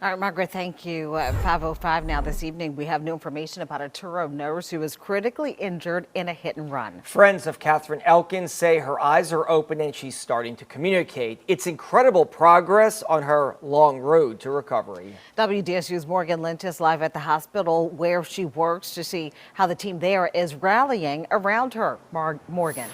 All right, Margaret, thank you. 5:05 now this evening, we have new information about a Truro nurse who was critically injured in a hit and run. Friends of Catherine Elkins say her eyes are open and she's starting to communicate. It's incredible progress on her long road to recovery. WDSU's Morgan Lynch is live at the hospital where she works to see how the team there is rallying around her. Morgan.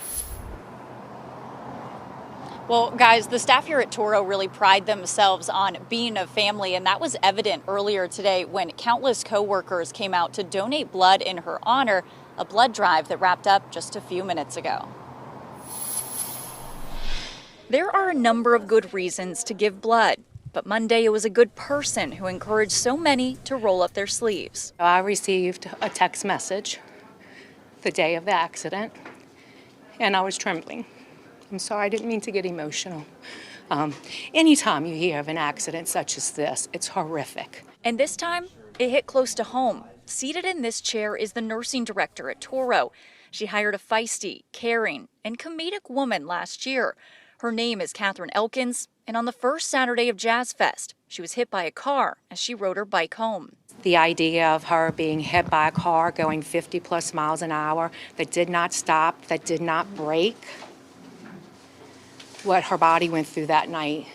Well, guys, the staff here at Truro really pride themselves on being a family, and that was evident earlier today when countless co-workers came out to donate blood in her honor, a blood drive that wrapped up just a few minutes ago. There are a number of good reasons to give blood, but Monday it was a good person who encouraged so many to roll up their sleeves. I received a text message the day of the accident, and I was trembling. I'm sorry, I didn't mean to get emotional. Anytime you hear of an accident such as this, it's horrific. And this time, it hit close to home. Seated in this chair is the nursing director at Truro. She hired a feisty, caring, and comedic woman last year. Her name is Catherine Elkins, and on the first Saturday of Jazz Fest, she was hit by a car as she rode her bike home. The idea of her being hit by a car going 50 plus miles an hour that did not stop, that did not brake, what her body went through that night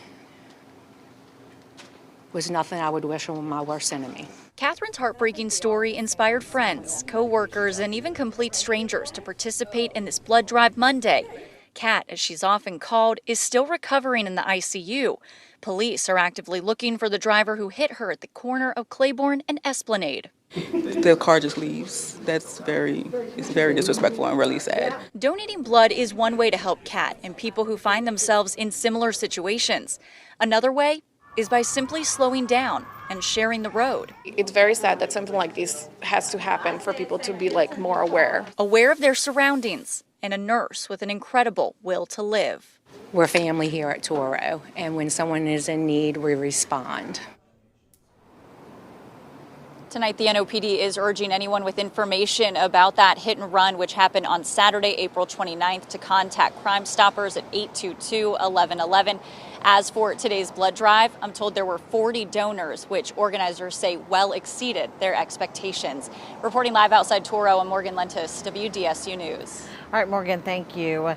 was nothing I would wish on my worst enemy. Catherine's heartbreaking story inspired friends, co-workers, and even complete strangers to participate in this blood drive Monday. Kat, as she's often called, is still recovering in the ICU. Police are actively looking for the driver who hit her at the corner of Claiborne and Esplanade. The car just leaves. It's very disrespectful and really sad. Donating blood is one way to help Kat and people who find themselves in similar situations. Another way is by simply slowing down and sharing the road. It's very sad that something like this has to happen for people to be more aware. Aware of their surroundings and a nurse with an incredible will to live. We're family here at Truro, and when someone is in need, we respond. Tonight, the NOPD is urging anyone with information about that hit and run, which happened on Saturday, April 29th, to contact Crime Stoppers at 822-1111. As for today's blood drive, I'm told there were 40 donors, which organizers say well exceeded their expectations. Reporting live outside Truro, I'm Morgan Lentis, WDSU News. All right, Morgan, thank you.